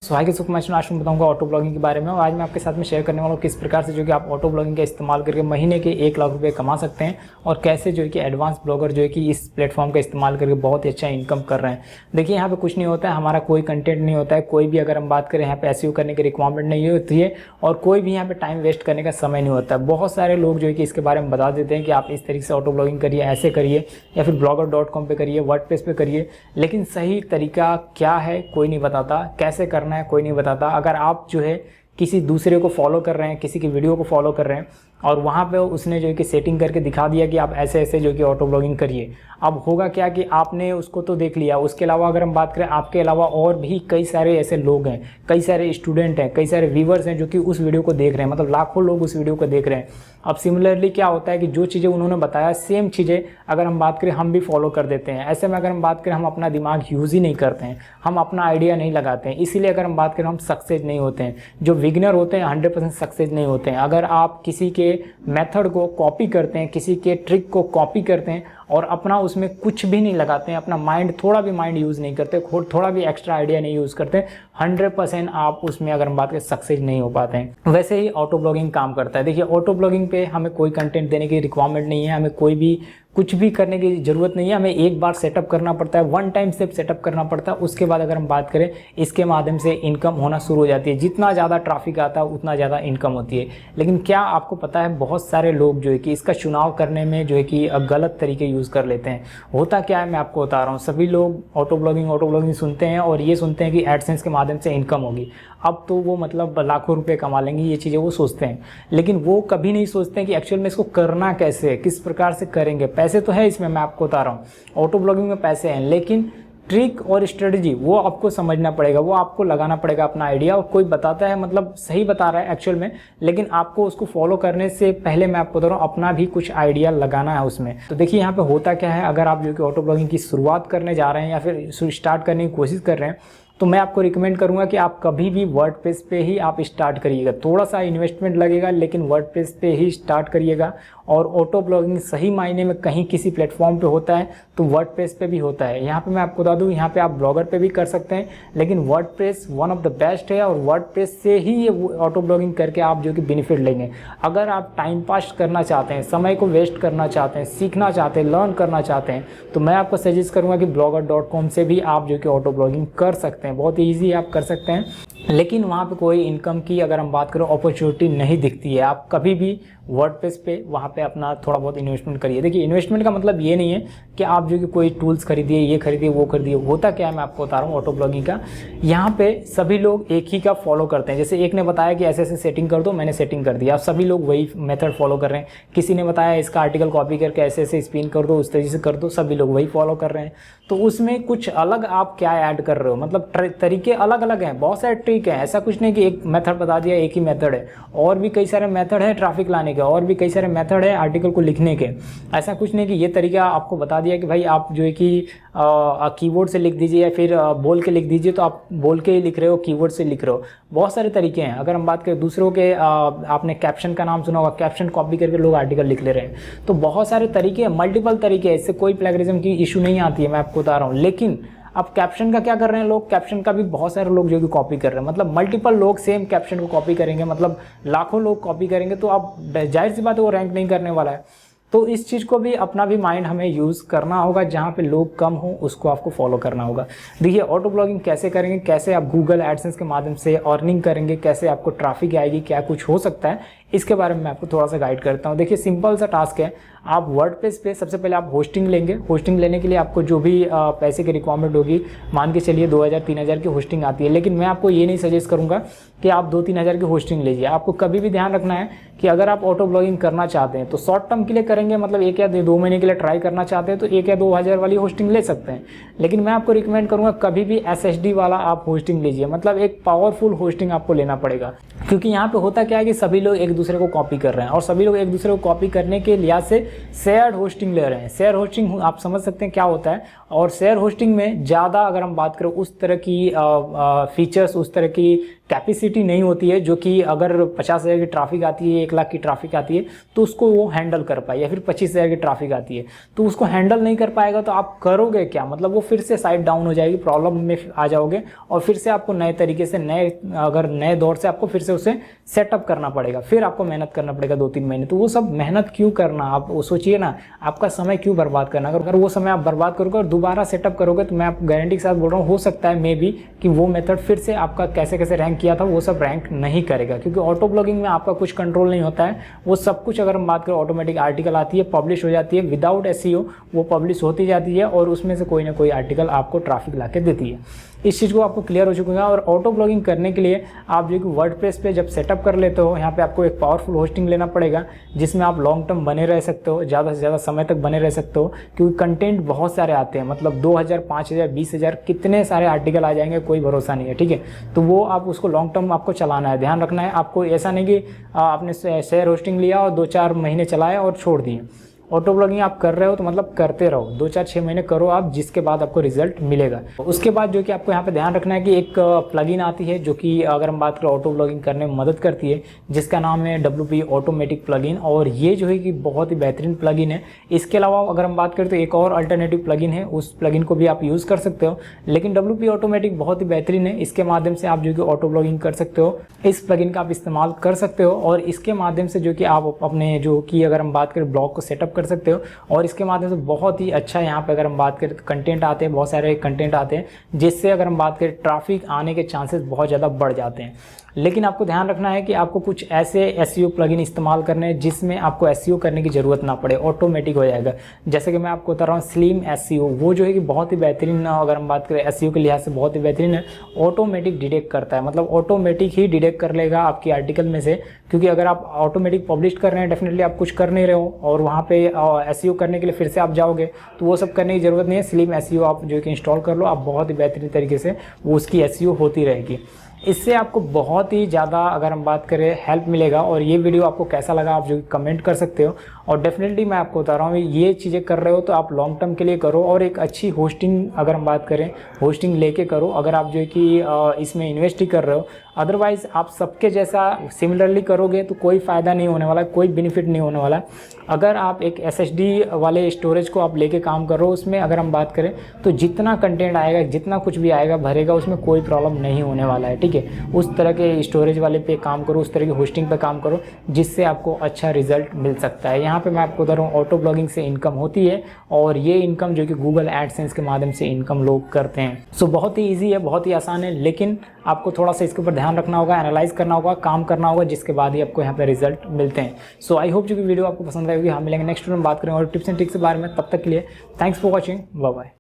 हाय के सुख, मैं आज मैं बताऊंगा ऑटो ब्लॉगिंग के बारे में। और आज मैं आपके साथ में शेयर करने वाला हूँ किस प्रकार से जो कि आप ऑटो ब्लॉगिंग का इस्तेमाल करके महीने के 1 लाख रुपए कमा सकते हैं और कैसे जो है कि एडवांस ब्लॉगर जो है कि इस प्लेटफॉर्म का इस्तेमाल करके बहुत ही अच्छा इनकम कर रहे हैं। देखिए यहाँ पे कुछ नहीं होता है, हमारा कोई कंटेंट नहीं होता है, कोई भी अगर हम बात करें यहाँ पे एसईओ करने की रिक्वायरमेंट नहीं होती है और कोई भी यहाँ पे टाइम वेस्ट करने का समय नहीं होता है। बहुत सारे लोग जो है कि इसके बारे में बता देते हैं कि आप इस तरीके से ऑटो ब्लॉगिंग करिए, ऐसे करिए या फिर blogger.com पे करिए, वर्डप्रेस पे करिए, लेकिन सही तरीका क्या है कोई नहीं बताता, कैसे करना है कोई नहीं बताता। अगर आप जो है किसी दूसरे को फॉलो कर रहे हैं, किसी की वीडियो को फॉलो कर रहे हैं और वहाँ पे उसने जो है कि सेटिंग करके दिखा दिया कि आप ऐसे ऐसे जो कि ऑटो ब्लॉगिंग करिए, अब होगा क्या कि आपने उसको तो देख लिया, उसके अलावा अगर हम बात करें आपके अलावा और भी कई सारे ऐसे लोग हैं, कई सारे स्टूडेंट हैं, कई सारे व्यूवर्स हैं जो कि उस वीडियो को देख रहे हैं, मतलब लाखों लोग उस वीडियो को देख रहे हैं। अब सिमिलरली क्या होता है कि जो चीज़ें उन्होंने बताया सेम चीज़ें अगर हम बात करें हम भी फॉलो कर देते हैं। ऐसे में अगर हम बात करें हम अपना दिमाग यूज़ ही नहीं करते हैं, हम अपना आइडिया नहीं लगाते हैं, इसीलिए अगर हम बात करें हम सक्सेस नहीं होते हैं। जो बिगिनर होते हैं 100% सक्सेस नहीं होते हैं। अगर आप किसी के मेथड को कॉपी करते हैं, किसी के ट्रिक को कॉपी करते हैं और अपना उसमें कुछ भी नहीं लगाते हैं, अपना माइंड थोड़ा भी माइंड यूज़ नहीं करते, थोड़ा भी एक्स्ट्रा आइडिया नहीं यूज़ करते, 100% आप उसमें अगर हम बात करें सक्सेस नहीं हो पाते हैं। वैसे ही ऑटो ब्लॉगिंग काम करता है। देखिए ऑटो ब्लॉगिंग पे हमें कोई कंटेंट देने की रिक्वायरमेंट नहीं है, हमें कोई भी कुछ भी करने की ज़रूरत नहीं है। हमें एक बार सेटअप करना पड़ता है, वन टाइम सिर्फ सेटअप करना पड़ता है। उसके बाद अगर हम बात करें इसके माध्यम से इनकम होना शुरू हो जाती है। जितना ज़्यादा ट्रैफिक आता है उतना ज़्यादा इनकम होती है। लेकिन क्या आपको पता है बहुत सारे लोग जो है कि इसका चुनाव करने में जो है कि गलत तरीके यूज़ कर लेते हैं। होता क्या है मैं आपको बता रहा हूँ, सभी लोग ऑटो ब्लॉगिंग सुनते हैं और ये सुनते हैं कि एडसेंस के माध्यम से इनकम होगी, अब तो वो मतलब लाखों रुपए कमा लेंगे, ये चीज़ें वो सोचते हैं। लेकिन वो कभी नहीं सोचते हैं कि एक्चुअल में इसको करना कैसे है, किस प्रकार से करेंगे। पैसे तो है इसमें, मैं आपको बता रहा हूँ ऑटो ब्लॉगिंग में पैसे हैं, लेकिन ट्रिक और स्ट्रेटजी वो आपको समझना पड़ेगा, वो आपको लगाना पड़ेगा अपना आइडिया। और कोई बताता है मतलब सही बता रहा है एक्चुअल में, लेकिन आपको उसको फॉलो करने से पहले मैं आपको बता रहा हूँ अपना भी कुछ आइडिया लगाना है उसमें। तो देखिए यहाँ पे होता क्या है, अगर आप जो कि ऑटो ब्लॉगिंग की शुरुआत करने जा रहे हैं या फिर स्टार्ट करने की कोशिश कर रहे हैं, तो मैं आपको रिकमेंड करूंगा कि आप कभी भी वर्डप्रेस पे ही आप स्टार्ट करिएगा। थोड़ा सा इन्वेस्टमेंट लगेगा लेकिन वर्डप्रेस पे ही स्टार्ट करिएगा। और ऑटो ब्लॉगिंग सही मायने में कहीं किसी प्लेटफॉर्म पे होता है तो वर्डप्रेस पे भी होता है। यहाँ पे मैं आपको बता दूँ, यहाँ पे आप ब्लॉगर पे भी कर सकते हैं, लेकिन WordPress one of the best है और वर्डप्रेस से ही ये ऑटो ब्लॉगिंग करके आप जो कि बेनिफिट लेंगे। अगर आप टाइम पास करना चाहते हैं, समय को वेस्ट करना चाहते हैं, सीखना चाहते हैं, लर्न करना चाहते हैं, तो मैं आपको सजेस्ट करूँगा कि blogger.com से भी आप जो कि ऑटो ब्लॉगिंग कर सकते हैं। बहुत ईजी आप कर सकते हैं, लेकिन वहाँ पे कोई इनकम की अगर हम बात करें अपॉर्चुनिटी नहीं दिखती है। आप कभी भी वर्डप्रेस पे वहाँ पे अपना थोड़ा बहुत इन्वेस्टमेंट करिए। देखिए इन्वेस्टमेंट का मतलब ये नहीं है कि आप जो कि कोई टूल्स खरीदिए, ये खरीदिए, वो खरीदिए। होता क्या है मैं आपको बता रहा हूँ ऑटो ब्लॉगिंग का, यहाँ पे सभी लोग एक ही का फॉलो करते हैं। जैसे एक ने बताया कि ऐसे ऐसे सेटिंग कर दो, मैंने सेटिंग कर दिया, आप सभी लोग वही मेथड फॉलो कर रहे हैं। किसी ने बताया इसका आर्टिकल कॉपी करके ऐसे ऐसे स्पिन कर दो, उस तरीके से कर दो, सभी लोग वही फॉलो कर रहे हैं। तो उसमें कुछ अलग आप क्या ऐड कर रहे हो, मतलब तरीके अलग अलग हैं, बहुत सारे ट्रिक हैं। ऐसा कुछ नहीं कि एक मेथड बता दिया एक ही मेथड है, और भी कई सारे मेथड है ट्रैफिक लाने के, और भी कई सारे मेथड है आर्टिकल को लिखने के। ऐसा कुछ नहीं कि ये तरीका आपको बता दिया कि भाई आप जो है कि कीबोर्ड से लिख दीजिए या फिर बोल के लिख दीजिए, तो आप बोल के ही लिख रहे हो, कीबोर्ड से लिख रहे हो। बहुत सारे तरीके हैं। अगर हम बात करें दूसरों के, आपने कैप्शन का नाम सुना होगा, कैप्शन कॉपी करके लोग आर्टिकल लिख ले रहे हैं। तो बहुत सारे तरीके हैं, मल्टीपल तरीके हैं, इससे कोई प्लेगरिज्म की इशू नहीं आती है, मैं आपको बता रहा हूँ। लेकिन अब कैप्शन का क्या कर रहे हैं लोग, कैप्शन का भी बहुत सारे लोग जो कि कॉपी कर रहे हैं, मतलब मल्टीपल लोग सेम कैप्शन को कॉपी करेंगे, मतलब लाखों लोग कॉपी करेंगे, तो अब जाहिर सी बात है वो रैंक नहीं करने वाला है। तो इस चीज़ को भी अपना भी माइंड हमें यूज़ करना होगा, जहाँ पे लोग कम हो उसको आपको फॉलो करना होगा। देखिए ऑटो ब्लॉगिंग कैसे करेंगे, कैसे आप गूगल एडसेंस के माध्यम से अर्निंग करेंगे, कैसे आपको ट्रैफिक आएगी, क्या कुछ हो सकता है, इसके बारे में मैं आपको थोड़ा सा गाइड करता हूँ। देखिए सिंपल सा टास्क है, आप वर्डप्रेस पे सबसे पहले आप होस्टिंग लेंगे। होस्टिंग लेने के लिए आपको जो भी पैसे की रिक्वायरमेंट होगी, मान के चलिए 2000-3000 की होस्टिंग आती है। लेकिन मैं आपको ये नहीं सजेस्ट करूँगा कि आप 2-3 हज़ार की होस्टिंग लीजिए। आपको कभी भी ध्यान रखना है कि अगर आप ऑटो ब्लॉगिंग करना चाहते हैं तो शॉर्ट टर्म के लिए करेंगे, मतलब 1 या 2 महीने के लिए ट्राई करना चाहते हैं तो 1 या 2 हज़ार वाली होस्टिंग ले सकते हैं। लेकिन मैं आपको रिकमेंड करूँगा कभी भी SSD वाला आप होस्टिंग लीजिए, मतलब एक पावरफुल होस्टिंग आपको लेना पड़ेगा। क्योंकि यहाँ पे होता क्या है कि सभी लोग एक दूसरे को कॉपी कर रहे हैं और सभी लोग एक दूसरे को कॉपी करने के लिहाज से शेयर्ड होस्टिंग ले रहे हैं। शेयर होस्टिंग आप समझ सकते हैं क्या होता है। और शेयर होस्टिंग में ज़्यादा अगर हम बात करें उस तरह की फीचर्स, उस तरह की कैपेसिटी नहीं होती है जो कि अगर 50,000 की ट्रैफिक आती है, 1 लाख की ट्रैफिक आती है तो उसको वो हैंडल कर पाए, या फिर 25,000 की ट्रैफिक आती है तो उसको हैंडल नहीं कर पाएगा तो आप करोगे क्या, मतलब वो फिर से साइट डाउन हो जाएगी, प्रॉब्लम में आ जाओगे और फिर से आपको नए तरीके से नए दौर से आपको फिर से उसे सेटअप करना पड़ेगा, फिर आपको मेहनत करना पड़ेगा 2-3 महीने। तो वो सब मेहनत क्यों करना, आप वो सोचिए ना, आपका समय क्यों बर्बाद करना। अगर वो समय आप बर्बाद करोगे और दोबारा सेटअप करोगे तो मैं आप गारंटी के साथ बोल रहा हूँ, हो सकता है मे बी कि वो मेथड फिर से आपका कैसे कैसे रैंक किया था वो सब रैंक नहीं करेगा, क्योंकि ऑटो ब्लॉगिंग में आपका कुछ कंट्रोल नहीं होता है। वो सब कुछ अगर हम बात करें ऑटोमेटिक आर्टिकल आती है, पब्लिश हो जाती है विदाउट एसईओ, वो पब्लिश होती जाती है और उसमें से कोई ना कोई आर्टिकल आपको ट्रैफिक ला के देती है। इस चीज़ को आपको क्लियर हो चुका है। और ऑटो ब्लॉगिंग करने के लिए आप जो कि वर्डप्रेस पे जब सेटअप कर लेते हो, यहाँ पे आपको एक पावरफुल होस्टिंग लेना पड़ेगा जिसमें आप लॉन्ग टर्म बने रह सकते हो, ज़्यादा से ज़्यादा समय तक बने रह सकते हो, क्योंकि कंटेंट बहुत सारे आते हैं, मतलब 2,000, 5,000, 20,000 कितने सारे आर्टिकल आ जाएंगे, कोई भरोसा नहीं है, ठीक है। तो वो आप उसको लॉन्ग टर्म आपको चलाना है, ध्यान रखना है आपको। ऐसा नहीं कि आपने शेयर होस्टिंग लिया और 2-4 महीने चलाए और छोड़ दिए। ऑटो ब्लॉगिंग आप कर रहे हो तो मतलब करते रहो, 2-4-6 महीने करो आप, जिसके बाद आपको रिजल्ट मिलेगा। उसके बाद जो कि आपको यहाँ पे ध्यान रखना है कि एक प्लगइन आती है जो कि अगर हम बात करें ऑटो ब्लॉगिंग करने में मदद करती है, जिसका नाम है WP ऑटोमेटिक प्लगइन। और ये जो है कि बहुत ही बेहतरीन प्लगइन है। इसके अलावा अगर हम बात करें तो एक और अल्टरनेटिव प्लगइन है, उस प्लगइन को भी आप यूज़ कर सकते हो, लेकिन WP ऑटोमेटिक बहुत ही बेहतरीन है। इसके माध्यम से आप जो कि ऑटो ब्लॉगिंग कर सकते हो, इस प्लगइन का आप इस्तेमाल कर सकते हो और इसके माध्यम से जो कि आप अपने जो कि अगर हम बात करें ब्लॉग को सेटअप कर सकते हो। और इसके माध्यम से बहुत ही अच्छा यहाँ पे अगर हम बात करें तो कंटेंट आते हैं, बहुत सारे कंटेंट आते हैं, जिससे अगर हम बात करें ट्रैफिक आने के चांसेस बहुत ज़्यादा बढ़ जाते हैं। लेकिन आपको ध्यान रखना है कि आपको कुछ ऐसे एसईओ प्लगइन इस्तेमाल करने हैं जिसमें आपको एसईओ करने की ज़रूरत ना पड़े, ऑटोमेटिक हो जाएगा। जैसे कि मैं आपको बता रहा हूँ स्लिम एसईओ, वो जो है कि बहुत ही बेहतरीन, अगर हम बात करें एसईओ के लिहाज से बहुत ही बेहतरीन है। ऑटोमेटिक डिटेक्ट करता है, मतलब ऑटोमेटिक ही डिटेक्ट कर लेगा आपकी आर्टिकल में से, क्योंकि अगर आप ऑटोमेटिक पब्लिश कर रहे हैं डेफिनेटली आप कुछ कर नहीं रहे हो और वहाँ पे एसईओ करने के लिए फिर से आप जाओगे तो वो सब करने की ज़रूरत नहीं है। स्लिम एसईओ आप जो कि इंस्टॉल कर लो, आप बहुत ही बेहतरीन तरीके से वो उसकी एसईओ होती रहेगी। इससे आपको बहुत ही ज़्यादा अगर हम बात करें हेल्प मिलेगा। और ये वीडियो आपको कैसा लगा आप जो कमेंट कर सकते हो। और डेफिनेटली मैं आपको बता रहा हूँ ये चीज़ें कर रहे हो तो आप लॉन्ग टर्म के लिए करो और एक अच्छी होस्टिंग अगर हम बात करें होस्टिंग लेके करो, अगर आप जो है कि इसमें इन्वेस्ट ही कर रहे हो। अदरवाइज़ आप सबके जैसा सिमिलरली करोगे तो कोई फ़ायदा नहीं होने वाला, कोई बेनिफिट नहीं होने वाला। अगर आप एक SSD वाले स्टोरेज को आप लेके काम कर रहे हो, उसमें अगर हम बात करें तो जितना कंटेंट आएगा, जितना कुछ भी आएगा भरेगा, उसमें कोई प्रॉब्लम नहीं होने वाला है, ठीक है। उस तरह के स्टोरेज वाले पे काम करो, उस तरह की होस्टिंग पे काम करो, जिससे आपको अच्छा रिजल्ट मिल सकता है। यहाँ पे मैं आपको बता रहा हूँ ऑटो ब्लॉगिंग से इनकम होती है और ये इनकम जो कि गूगल एडसेंस के माध्यम से इनकम लोग करते हैं। सो बहुत ही ईजी है, बहुत ही आसान है, लेकिन आपको थोड़ा सा इसके ऊपर ध्यान रखना होगा, एनालाइज करना होगा, काम करना होगा, जिसके बाद ही आपको यहाँ पे रिजल्ट मिलते हैं। सो आई होप जो कि वीडियो आपको पसंद आएगी। हम मिलेंगे नेक्स्ट वीडियो में बात करेंगे और टिप्स एंड ट्रिक्स के बारे में। तब तक के लिए thanks for watching, bye bye.